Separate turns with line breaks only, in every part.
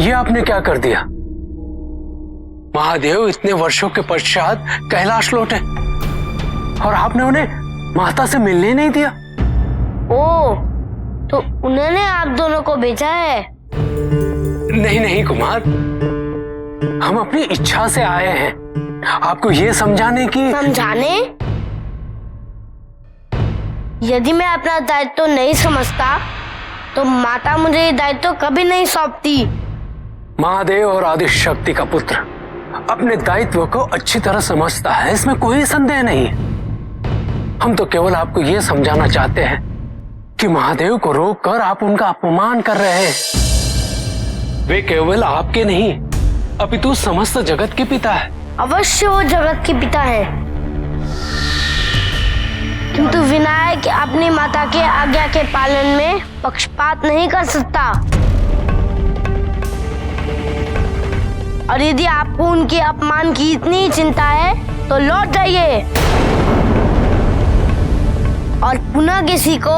ये आपने क्या कर दिया? महादेव इतने वर्षों के पश्चात कैलाश लौटे और आपने उन्हें माता से मिलने नहीं दिया।
ओ, तो उन्होंने आप दोनों को भेजा है?
नहीं नहीं कुमार, हम अपनी इच्छा से आए हैं आपको ये समझाने की।
समझाने? यदि मैं अपना दायित्व नहीं समझता तो माता मुझे ये दायित्व कभी नहीं सौंपती।
महादेव और आदि शक्ति का पुत्र अपने दायित्व को अच्छी तरह समझता है, इसमें कोई संदेह नहीं। हम तो केवल आपको यह समझाना चाहते हैं कि महादेव को रोककर आप उनका अपमान कर रहे हैं। वे केवल आपके नहीं अपितु समस्त जगत के पिता है।
अवश्य वो जगत के पिता है, किंतु विनायक अपनी माता के आज्ञा के पालन में पक्षपात नहीं कर सकता। और यदि आपको उनके अपमान की इतनी चिंता है तो लौट जाइए और पुनः किसी को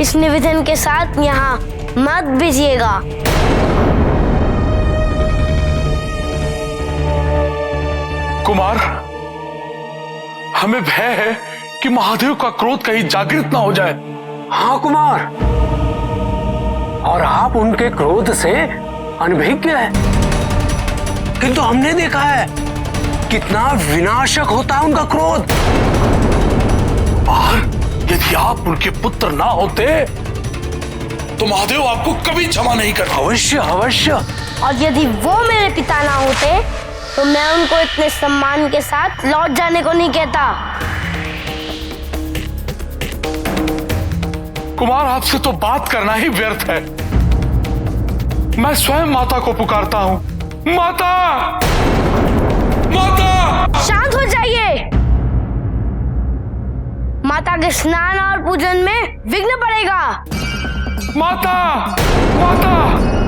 इस निवेदन के साथ यहाँ मत भेजिएगा।
कुमार, हमें भय है कि महादेव का क्रोध कहीं जागृत ना हो जाए।
हाँ कुमार, और आप उनके क्रोध से अनभिज्ञ हैं, किंतु हमने देखा है कितना विनाशक होता है उनका क्रोध।
और यदि आप उनके पुत्र ना होते तो महादेव आपको कभी क्षमा नहीं करता।
अवश्य अवश्य।
और यदि वो मेरे पिता ना होते तो मैं उनको इतने सम्मान के साथ लौट जाने को नहीं कहता।
कुमार, आपसे तो बात करना ही व्यर्थ है। मैं स्वयं माता को पुकारता हूं। माता! माता!
शांत हो जाइए। माता के स्नान और पूजन में विघ्न पड़ेगा।
माता! माता!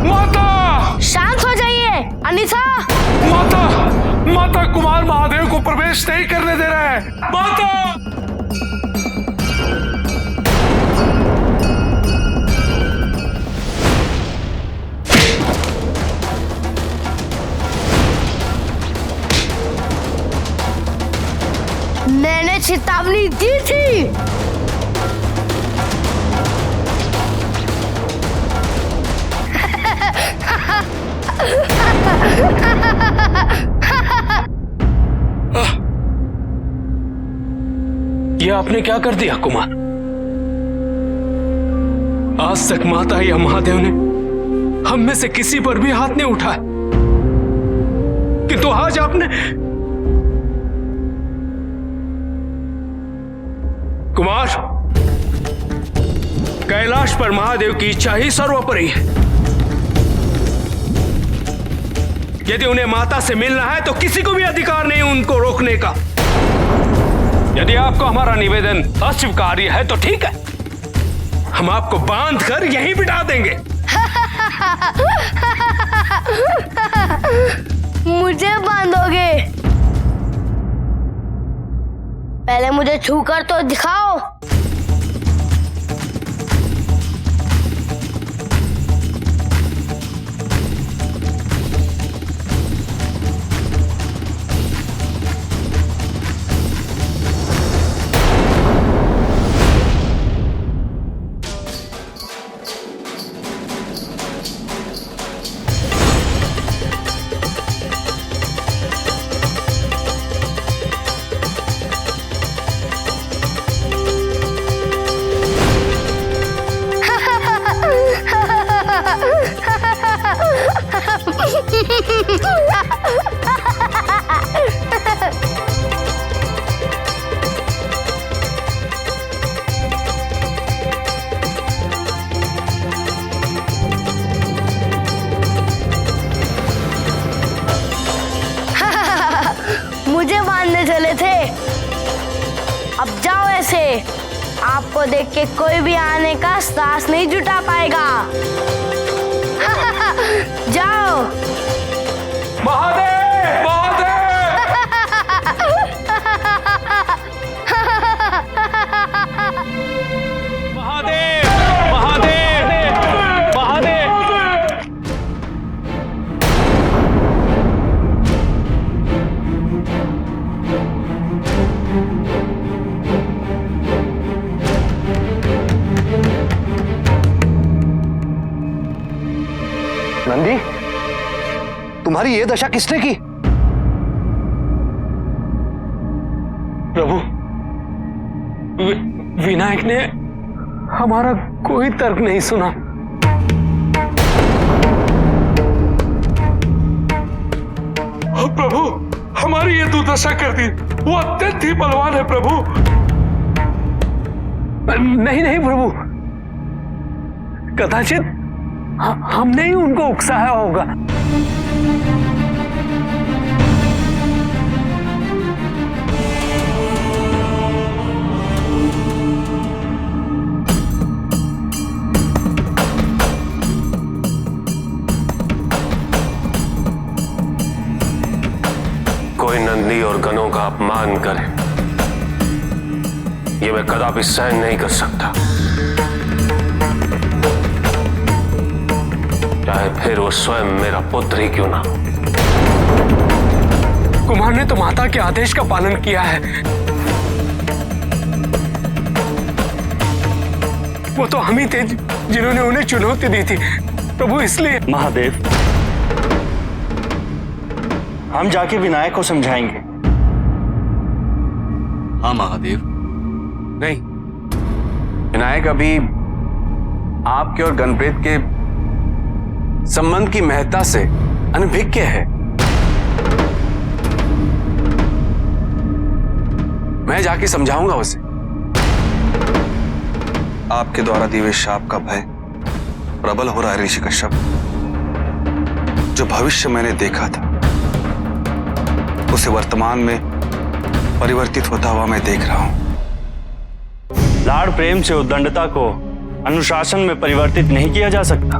माता!
शांत हो जाइए। अनिता!
माता! माता, कुमार महादेव को प्रवेश नहीं करने दे रहा है। माता!
मैंने चेतावनी दी थी।
ये आपने क्या कर दिया कुमार? आज तक माता या महादेव ने हम में से किसी पर भी हाथ नहीं उठाया, किंतु आज आपने। कुमार, कैलाश पर महादेव की इच्छा ही सर्वोपरि है। यदि उन्हें माता से मिलना है तो किसी को भी अधिकार नहीं उनको रोकने का। यदि आपको हमारा निवेदन अस्वीकार्य है तो ठीक है, हम आपको बांध कर यहीं बिठा देंगे।
मुझे बांधोगे? पहले मुझे छूकर तो दिखाओ। मुझे बांधने चले थे, अब जाओ ऐसे। आपको देख के कोई भी आने का साहस नहीं जुटा पाएगा। जाओ।
महादेव! महादेव!
महादेव! महादेव! महादेव!
नंदी, तुम्हारी ये दशा किसने की?
प्रभु, विनायक ने हमारा कोई तर्क नहीं सुना।
प्रभु, हमारी ये दुर्दशा कर दी। वो अत्यंत ही बलवान है प्रभु।
नहीं नहीं प्रभु, कदाचित हमने ही उनको उकसाया होगा।
कोई नंदी और गणों का अपमान करे, ये मैं कदापि सहन नहीं कर सकता, चाहे फिर वो स्वयं मेरा पुत्र ही क्यों ना हो।
कुमार ने तो माता के आदेश का पालन किया है। वो तो हम ही थे जिन्होंने उन्हें चुनौती दी थी प्रभु, इसलिए।
महादेव, हम जाके विनायक को समझाएंगे।
हाँ महादेव।
नहीं, विनायक अभी आपके और गणप्रेत के संबंध की महत्ता से अनभिज्ञ है। मैं जाके समझाऊंगा उसे।
आपके द्वारा दिए हुए शाप का भय प्रबल हो रहा है ऋषि कश्यप। जो भविष्य मैंने देखा था उसे वर्तमान में परिवर्तित होता हुआ मैं देख रहा हूं।
लाड़ प्रेम से उद्दंडता को अनुशासन में परिवर्तित नहीं किया जा सकता।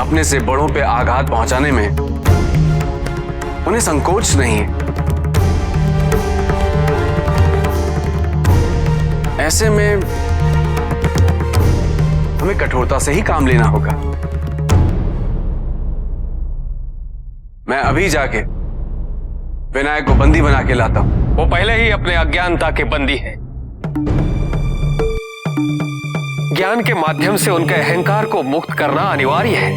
अपने से बड़ों पे आघात पहुंचाने में उन्हें संकोच नहीं है। ऐसे में हमें कठोरता से ही काम लेना होगा। मैं अभी जाके विनायक को बंदी बना के लाता हूं। वो पहले ही अपने अज्ञानता के बंदी है। ज्ञान के माध्यम से उनके अहंकार को मुक्त करना अनिवार्य है,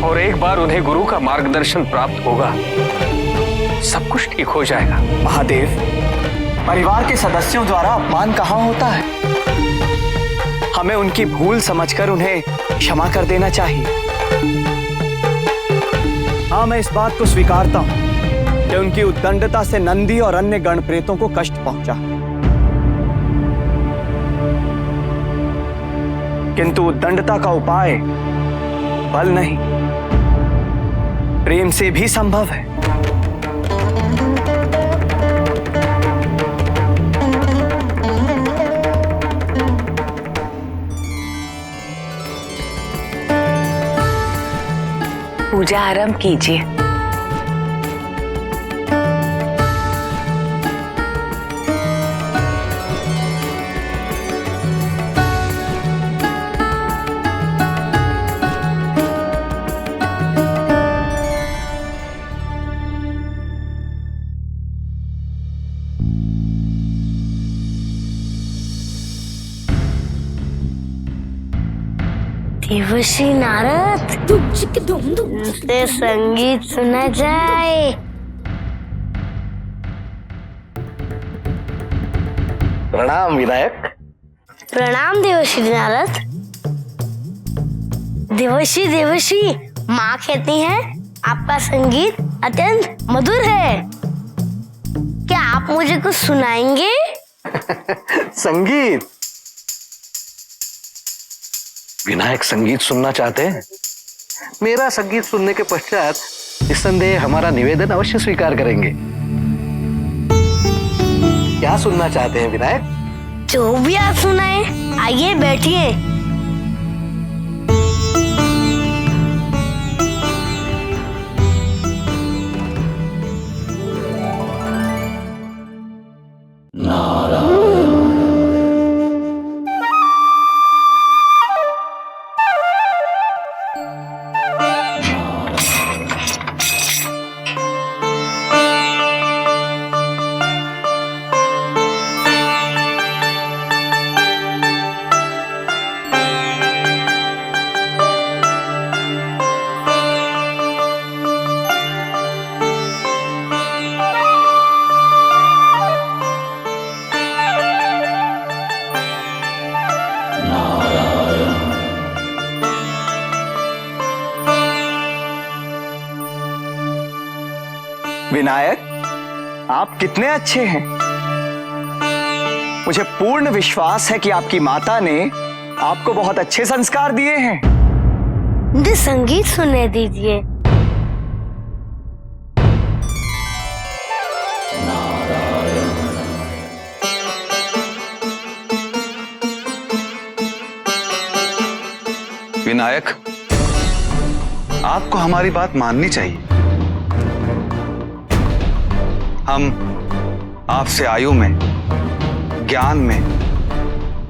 और एक बार उन्हें गुरु का मार्गदर्शन प्राप्त होगा, सब कुछ ठीक हो जाएगा।
महादेव, परिवार के सदस्यों द्वारा अपमान कहाँ होता है? हमें उनकी भूल समझकर उन्हें क्षमा कर देना चाहिए। हाँ, मैं इस बात को स्वीकारता हूं कि उनकी उद्दंडता से नंदी और अन्य गणप्रेतों को कष्ट पहुंचा, किंतु उद्दंडता का उपाय बल नहीं, प्रेम से भी संभव है।
पूजा आरंभ कीजिए।
देवर्षि नारद, से संगीत सुना जाए।
प्रणाम विनायक।
प्रणाम देवर्षि नारद। देवर्षि देवर्षि, माँ कहती है आपका संगीत अत्यंत मधुर है। क्या आप मुझे कुछ सुनाएंगे?
संगीत? विनायक संगीत सुनना चाहते हैं? मेरा संगीत सुनने के पश्चात निस्संदेह हमारा निवेदन अवश्य स्वीकार करेंगे। क्या सुनना चाहते हैं विनायक?
जो भी आप सुनाए, आइए बैठिए।
विनायक, आप कितने अच्छे हैं। मुझे पूर्ण विश्वास है कि आपकी माता ने आपको बहुत अच्छे संस्कार दिए हैं।
मुझे संगीत सुनने दीजिए।
विनायक, आपको हमारी बात माननी चाहिए। हम आपसे आयु में, ज्ञान में,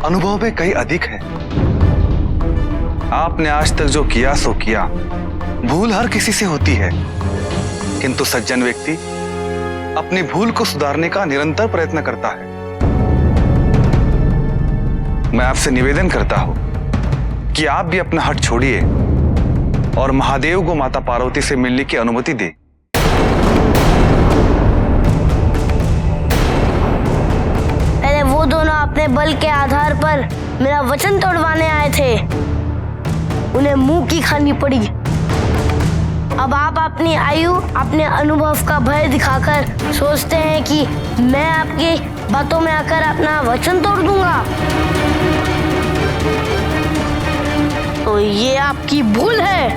अनुभव में कहीं अधिक है। आपने आज तक जो किया सो किया। भूल हर किसी से होती है, किंतु सज्जन व्यक्ति अपनी भूल को सुधारने का निरंतर प्रयत्न करता है। मैं आपसे निवेदन करता हूं कि आप भी अपना हट छोड़िए और महादेव को माता पार्वती से मिलने की अनुमति दे।
पहले वो दोनों अपने बल के आधार पर मेरा वचन तोड़वाने आए थे, उन्हें मुंह की खानी पड़ी। अब आप अपनी आयु, अपने अनुभव का भय दिखाकर सोचते हैं कि मैं आपकी बातों में आकर अपना वचन तोड़ दूंगा। तो ये आपकी भूल है।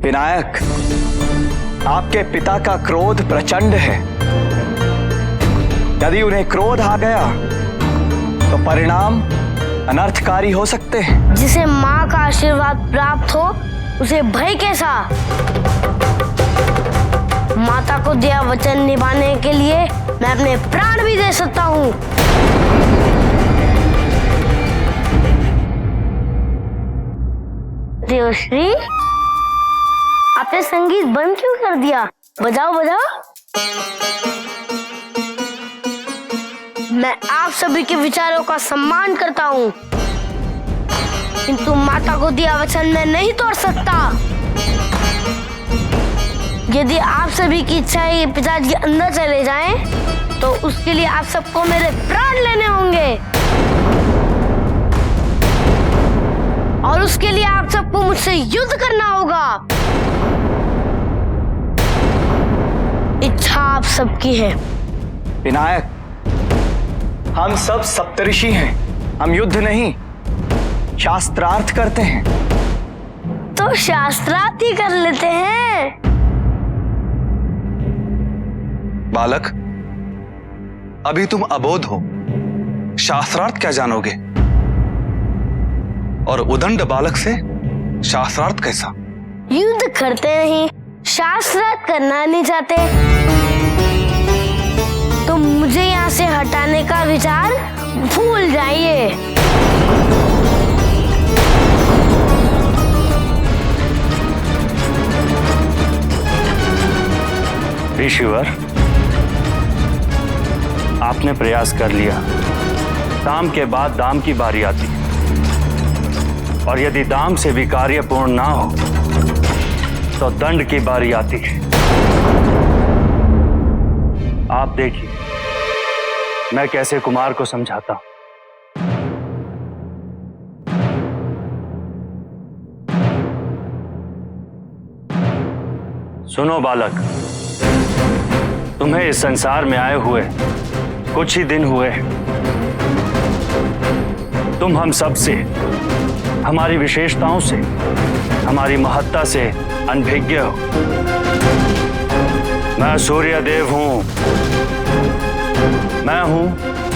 विनायक, आपके पिता का क्रोध प्रचंड है। यदि उन्हें क्रोध आ गया तो परिणाम अनर्थकारी हो सकते हैं।
जिसे माँ का आशीर्वाद प्राप्त हो उसे भय कैसा। माता को दिया वचन निभाने के लिए मैं अपने प्राण भी दे सकता हूँ। देवश्री, आपने संगीत बंद क्यों कर दिया? बजाओ बजाओ। मैं आप सभी के विचारों का सम्मान करता हूँ, किंतु माता को दिया वचन मैं नहीं तोड़ सकता। यदि आप सभी की इच्छा है कि पिताजी अंदर चले जाएं, तो उसके लिए आप सबको मेरे प्राण लेने होंगे, और उसके लिए आप सबको मुझसे युद्ध करना होगा। इच्छा आप सबकी है।
विनायक, हम सब सप्तऋषि हैं, हम युद्ध नहीं शास्त्रार्थ करते हैं।
तो शास्त्रार्थ ही कर लेते हैं।
बालक, अभी तुम अबोध हो, शास्त्रार्थ क्या जानोगे? और उदंड बालक से शास्त्रार्थ कैसा?
युद्ध करते नहीं, शास्त्रार्थ करना नहीं चाहते, तो मुझे यहाँ से हटाने का विचार भूल जाइए।
ऋषिवर, आपने प्रयास कर लिया। दाम के बाद दाम की बारी आती है, और यदि दाम से भी कार्य पूर्ण ना हो तो दंड की बारी आती है। आप देखिए मैं कैसे कुमार को समझाता हूं। सुनो बालक, तुम्हें इस संसार में आए हुए कुछ ही दिन हुए। तुम हम सब से, हमारी विशेषताओं से, हमारी महत्ता से अनभिज्ञ हो। मैं सूर्य देव हूं। मैं हूं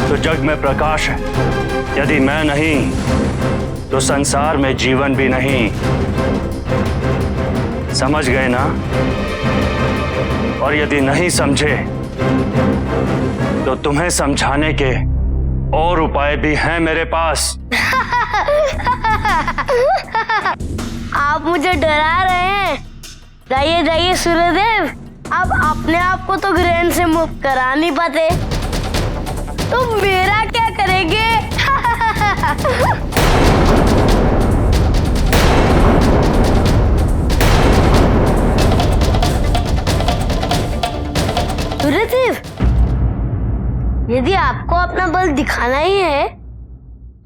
तो जग में प्रकाश है। यदि मैं नहीं तो संसार में जीवन भी नहीं। समझ गए ना? और यदि नहीं समझे तो तुम्हें समझाने के और उपाय भी हैं मेरे पास।
आप मुझे डरा रहे हैं। जाइए जाइए सूर्यदेव, अब अपने आप को तो ग्रहण से मुक्त करा नहीं पाते, तो मेरा क्या करेंगे? सूर्यदेव, यदि आपको अपना बल दिखाना ही है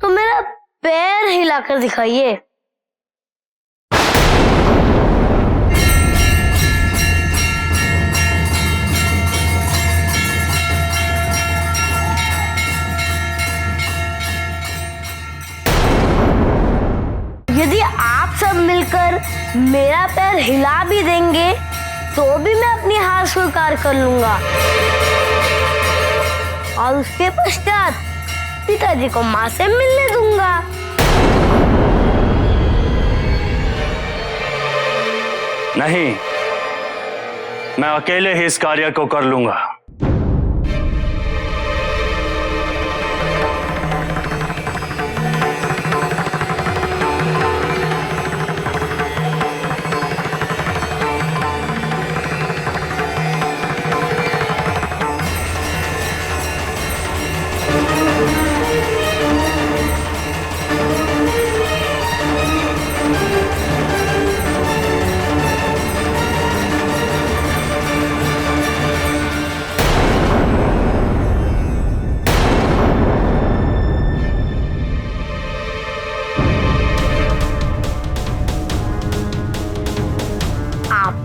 तो मेरा पैर हिलाकर दिखाइए। मिलकर मेरा पैर हिला भी देंगे तो भी मैं अपनी हार स्वीकार कर लूंगा और उसके पश्चात पिताजी को माँ से मिलने दूंगा।
नहीं, मैं अकेले ही इस कार्य को कर लूंगा।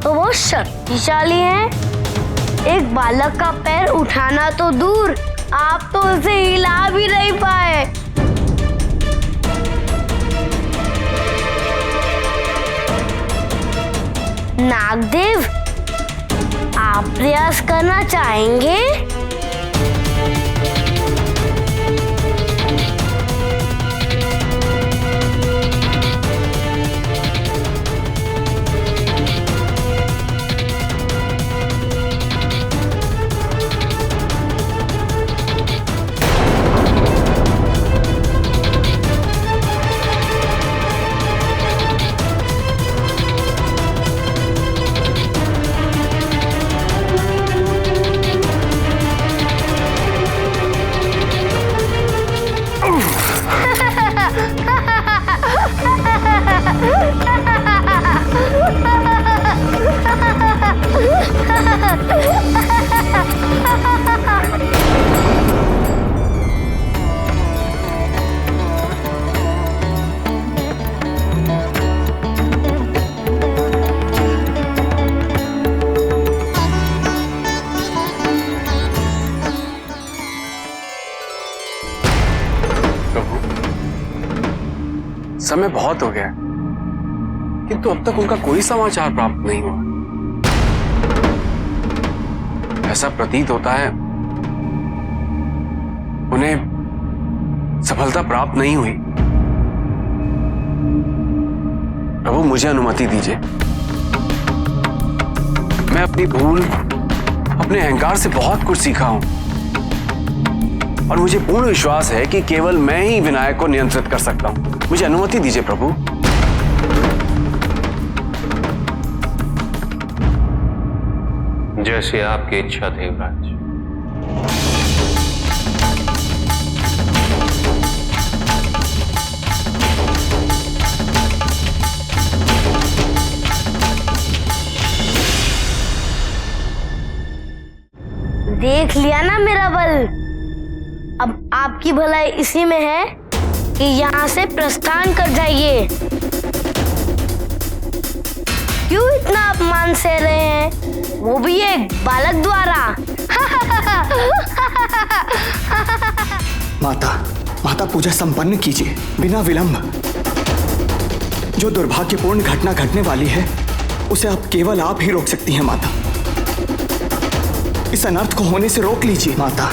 तो बहुत शक्तिशाली हैं। एक बालक का पैर उठाना तो दूर, आप तो उसे हिला भी नहीं पाए। नागदेव, आप प्रयास करना चाहेंगे?
समय बहुत हो गया किंतु अब तक उनका कोई समाचार प्राप्त नहीं हुआ। ऐसा प्रतीत होता है उन्हें सफलता प्राप्त नहीं हुई। प्रभु, मुझे अनुमति दीजिए। मैं अपनी भूल, अपने अहंकार से बहुत कुछ सीखा हूं और मुझे पूर्ण विश्वास है कि केवल मैं ही विनायक को नियंत्रित कर सकता हूं। मुझे अनुमति दीजिए प्रभु।
जैसे आपकी इच्छा देवराज।
देख लिया ना मेरा बल। अब आपकी भलाई इसी में है कि यहाँ से प्रस्थान कर जाइए। क्यों इतना अपमान सह रहे हैं, वो भी एक बालक द्वारा?
माता पूजा संपन्न कीजिए बिना विलंब। जो दुर्भाग्यपूर्ण घटना घटने वाली है उसे आप केवल आप ही रोक सकती हैं माता। इस अनर्थ को होने से रोक लीजिए माता।